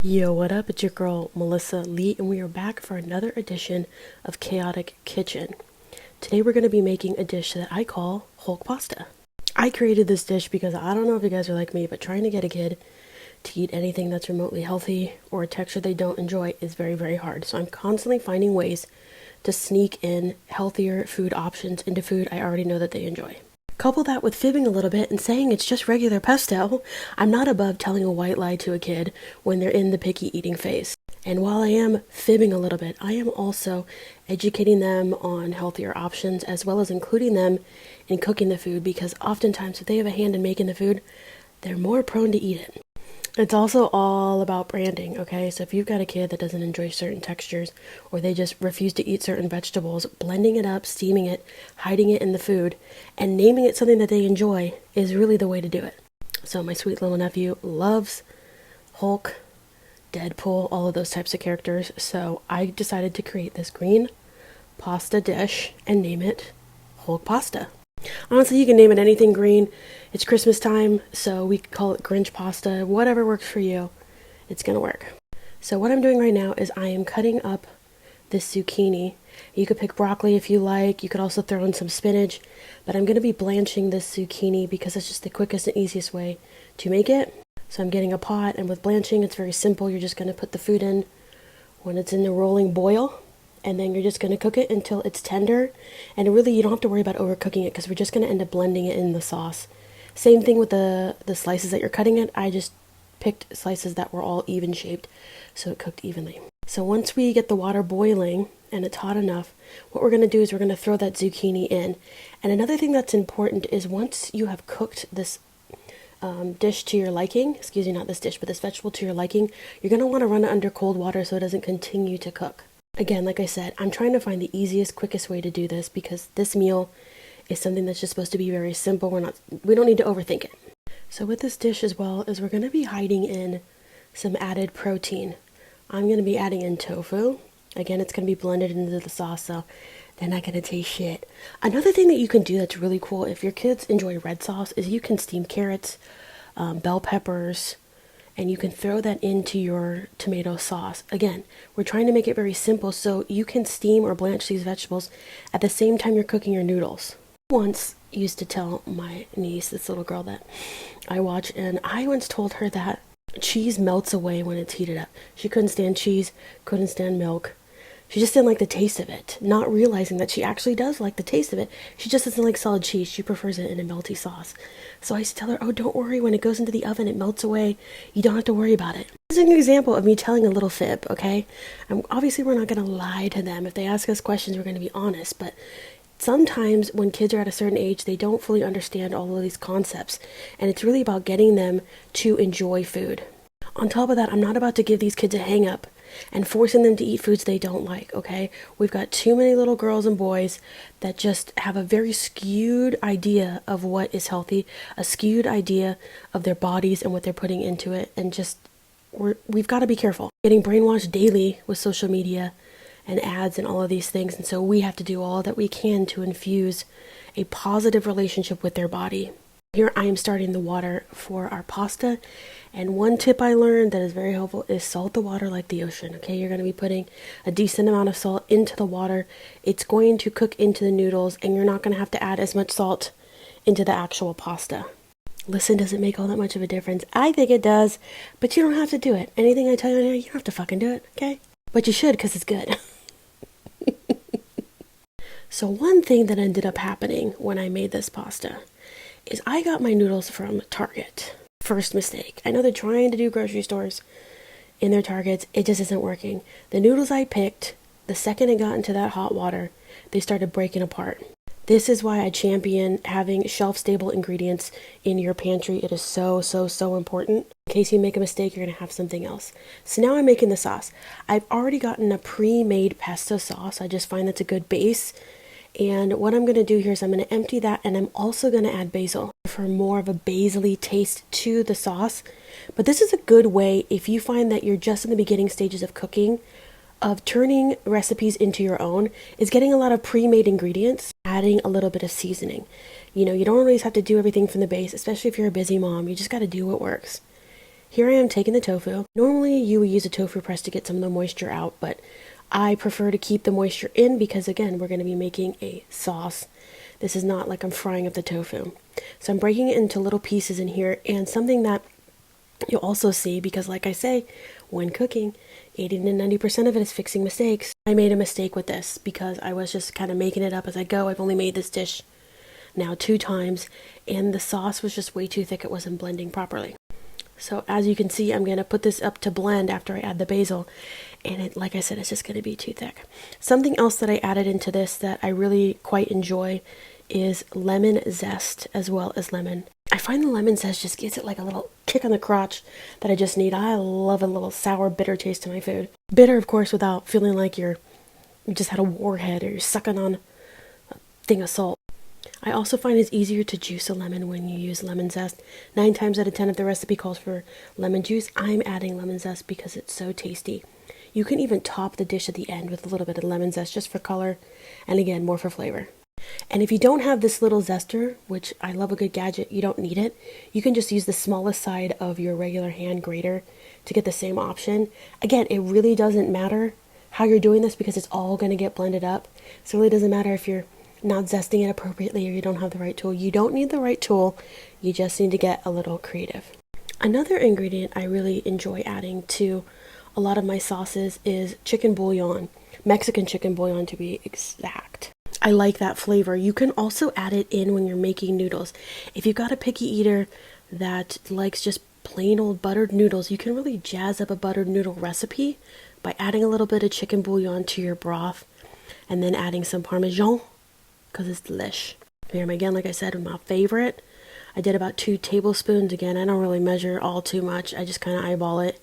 Yo, what up? It's your girl, Melissa Lee, and we are back for another edition of Chaotic Kitchen. Today we're going to be making a dish that I call Hulk pasta. I created this dish because I don't know if you guys are like me, but trying to get a kid to eat anything that's remotely healthy or a texture they don't enjoy is very, very hard. So I'm constantly finding ways to sneak in healthier food options into food I already know that they enjoy. Couple that with fibbing a little bit and saying it's just regular pesto. I'm not above telling a white lie to a kid when they're in the picky eating phase. And while I am fibbing a little bit, I am also educating them on healthier options as well as including them in cooking the food, because oftentimes if they have a hand in making the food, they're more prone to eat it. It's also all about branding, okay? So if you've got a kid that doesn't enjoy certain textures or they just refuse to eat certain vegetables, blending it up, steaming it, hiding it in the food, and naming it something that they enjoy is really the way to do it. So my sweet little nephew loves Hulk, Deadpool, all of those types of characters. So I decided to create this green pasta dish and name it Hulk pasta. Honestly, you can name it anything green. It's Christmas time, so we call it Grinch pasta. Whatever works for you, it's gonna work. So what I'm doing right now is I am cutting up this zucchini. You could pick broccoli if you like. You could also throw in some spinach, but I'm gonna be blanching this zucchini because it's just the quickest and easiest way to make it. So I'm getting a pot, and with blanching, it's very simple. You're just gonna put the food in when it's in the rolling boil, and then you're just going to cook it until it's tender. And really, you don't have to worry about overcooking it because we're just going to end up blending it in the sauce. Same thing with the slices that you're cutting it. I just picked slices that were all even shaped, so it cooked evenly. So once we get the water boiling and it's hot enough, what we're going to do is we're going to throw that zucchini in. And another thing that's important is once you have cooked this dish to your liking, excuse me, not this dish, but this vegetable to your liking, you're going to want to run it under cold water so it doesn't continue to cook. Again, like I said, I'm trying to find the easiest, quickest way to do this because this meal is something that's just supposed to be very simple. We don't need to overthink it. So with this dish as well is we're going to be hiding in some added protein. I'm going to be adding in tofu. Again, it's going to be blended into the sauce, so they're not going to taste shit. Another thing that you can do that's really cool if your kids enjoy red sauce is you can steam carrots, bell peppers, and you can throw that into your tomato sauce. Again, we're trying to make it very simple so you can steam or blanch these vegetables at the same time you're cooking your noodles. I once used to tell my niece, this little girl that I watch, and I once told her that cheese melts away when it's heated up. She couldn't stand cheese, couldn't stand milk. She just didn't like the taste of it, not realizing that she actually does like the taste of it. She just doesn't like solid cheese. She prefers it in a melty sauce. So I used to tell her, oh, don't worry. When it goes into the oven, it melts away. You don't have to worry about it. This is an example of me telling a little fib, okay? Obviously, we're not going to lie to them. If they ask us questions, we're going to be honest. But sometimes when kids are at a certain age, they don't fully understand all of these concepts. And it's really about getting them to enjoy food. On top of that, I'm not about to give these kids a hang-up and forcing them to eat foods they don't like, okay? We've got too many little girls and boys that just have a very skewed idea of what is healthy, a skewed idea of their bodies and what they're putting into it, and just, we've got to be careful. Getting brainwashed daily with social media and ads and all of these things, and so we have to do all that we can to infuse a positive relationship with their body. Here I am starting the water for our pasta, and one tip I learned that is very helpful is salt the water like the ocean, okay? You're going to be putting a decent amount of salt into the water. It's going to cook into the noodles, and you're not going to have to add as much salt into the actual pasta. Listen, does it make all that much of a difference? I think it does, but you don't have to do it. Anything I tell you on here, you don't have to fucking do it, okay? But you should, because it's good. So one thing that ended up happening when I made this pasta is I got my noodles from Target. First mistake. I know they're trying to do grocery stores in their Targets. It just isn't working. The noodles I picked, the second it got into that hot water, they started breaking apart. This is why I champion having shelf-stable ingredients in your pantry. It is so, so, so important. In case you make a mistake, you're going to have something else. So now I'm making the sauce. I've already gotten a pre-made pesto sauce. I just find that's a good base. And what I'm going to do here is I'm going to empty that, and I'm also going to add basil for more of a basil-y taste to the sauce. But this is a good way if you find that you're just in the beginning stages of cooking, of turning recipes into your own, is getting a lot of pre-made ingredients, adding a little bit of seasoning. You know, you don't always have to do everything from the base, especially if you're a busy mom. You just got to do what works. Here I am taking the tofu. Normally you would use a tofu press to get some of the moisture out, but I prefer to keep the moisture in because again, we're going to be making a sauce. This is not like I'm frying up the tofu. So I'm breaking it into little pieces in here, and something that you'll also see, because like I say, when cooking, 80 to 90% of it is fixing mistakes. I made a mistake with this because I was just kind of making it up as I go. I've only made this dish now 2 times, and the sauce was just way too thick. It wasn't blending properly. So as you can see, I'm going to put this up to blend after I add the basil, and it, like I said, it's just going to be too thick. Something else that I added into this that I really quite enjoy is lemon zest as well as lemon. I find the lemon zest just gives it like a little kick on the crotch that I just need. I love a little sour, bitter taste to my food. Bitter, of course, without feeling like you just had a warhead or you're sucking on a thing of salt. I also find it's easier to juice a lemon when you use lemon zest. 9 times out of 10 if the recipe calls for lemon juice, I'm adding lemon zest because it's so tasty. You can even top the dish at the end with a little bit of lemon zest just for color, and again, more for flavor. And if you don't have this little zester, which I love a good gadget, you don't need it. You can just use the smallest side of your regular hand grater to get the same option. Again, it really doesn't matter how you're doing this because it's all going to get blended up. So it really doesn't matter if you're not zesting it appropriately or you don't have the right tool. You don't need the right tool. You just need to get a little creative. Another ingredient I really enjoy adding to a lot of my sauces is chicken bouillon. Mexican chicken bouillon to be exact. I like that flavor. You can also add it in when you're making noodles. If you've got a picky eater that likes just plain old buttered noodles, you can really jazz up a buttered noodle recipe by adding a little bit of chicken bouillon to your broth and then adding some Parmesan because it's delish. Here again, like I said, my favorite. I did about 2 tablespoons. Again, I don't really measure all too much. I just kind of eyeball it.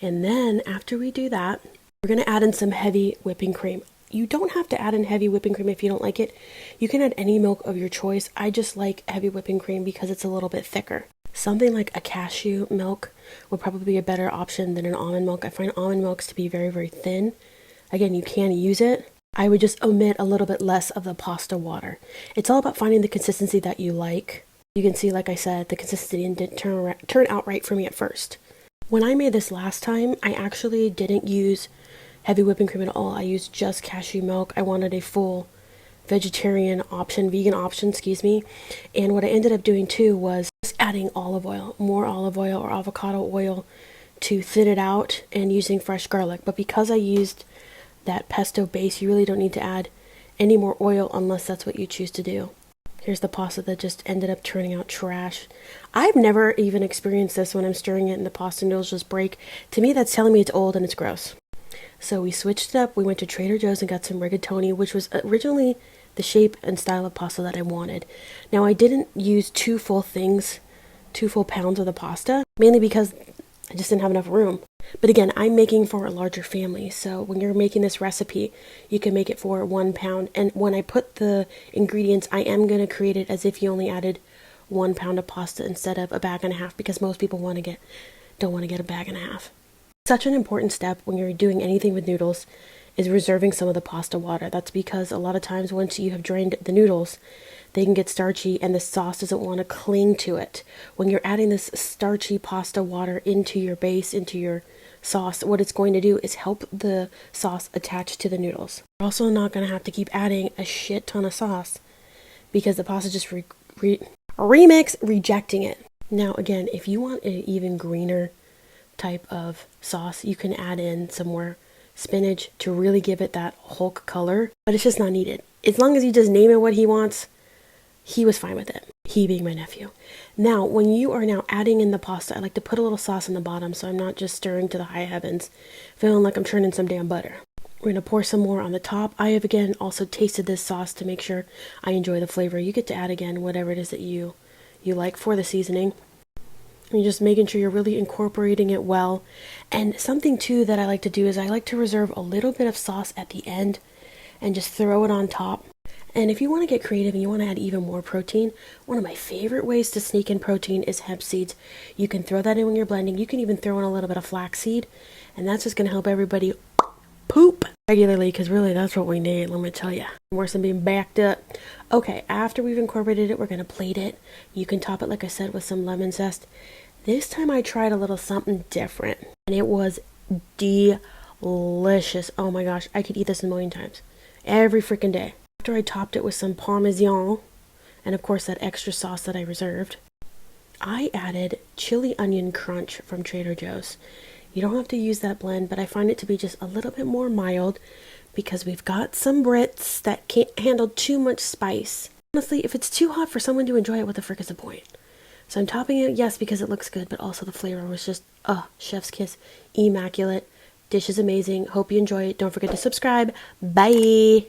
And then after we do that, we're going to add in some heavy whipping cream. You don't have to add in heavy whipping cream if you don't like it. You can add any milk of your choice. I just like heavy whipping cream because it's a little bit thicker. Something like a cashew milk would probably be a better option than an almond milk. I find almond milks to be very, very thin. Again, you can use it. I would just omit a little bit less of the pasta water. It's all about finding the consistency that you like. You can see, like I said, the consistency didn't turn out right for me at first. When I made this last time, I actually didn't use heavy whipping cream at all. I used just cashew milk. I wanted a full vegan option, and what I ended up doing too was just adding olive oil, more olive oil or avocado oil to thin it out, and using fresh garlic. But because I used that pesto base, you really don't need to add any more oil unless that's what you choose to do. Here's the pasta that just ended up turning out trash. I've never even experienced this when I'm stirring it and the pasta noodles just break. To me, that's telling me it's old and it's gross. So we switched it up. We went to Trader Joe's and got some rigatoni, which was originally the shape and style of pasta that I wanted. Now, I didn't use 2 full pounds of the pasta, mainly because I just didn't have enough room. But again, I'm making for a larger family, so when you're making this recipe, you can make it for 1 pound. And when I put the ingredients, I am going to create it as if you only added 1 pound of pasta instead of a bag and a half, because most people don't want to get a bag and a half. Such an important step when you're doing anything with noodles is reserving some of the pasta water. That's because a lot of times once you have drained the noodles, they can get starchy and the sauce doesn't want to cling to it. When you're adding this starchy pasta water into your base, into your sauce, what it's going to do is help the sauce attach to the noodles. You're also not going to have to keep adding a shit ton of sauce because the pasta just rejecting it. Now again, if you want an even greener type of sauce, you can add in some more spinach to really give it that Hulk color, but it's just not needed. As long as you just name it what he wants, he was fine with it. He being my nephew. Now, when you are now adding in the pasta, I like to put a little sauce in the bottom so I'm not just stirring to the high heavens, feeling like I'm churning some damn butter. We're going to pour some more on the top. I have again also tasted this sauce to make sure I enjoy the flavor. You get to add again whatever it is that you like for the seasoning. You're just making sure you're really incorporating it well. And something too that I like to do is I like to reserve a little bit of sauce at the end and just throw it on top. And if you want to get creative and you want to add even more protein, one of my favorite ways to sneak in protein is hemp seeds. You can throw that in when you're blending. You can even throw in a little bit of flaxseed, and that's just going to help everybody poop regularly, because really that's what we need, let me tell you. Worse than being backed up. Okay, after we've incorporated it, we're going to plate it. You can top it, like I said, with some lemon zest. This time I tried a little something different, and it was delicious. Oh my gosh, I could eat this a million times. Every freaking day. After I topped it with some Parmesan, and of course that extra sauce that I reserved, I added chili onion crunch from Trader Joe's. You don't have to use that blend, but I find it to be just a little bit more mild because we've got some Brits that can't handle too much spice. Honestly, if it's too hot for someone to enjoy it, what the frick is the point? So I'm topping it, yes, because it looks good, but also the flavor was just, chef's kiss, immaculate. Dish is amazing. Hope you enjoy it. Don't forget to subscribe. Bye!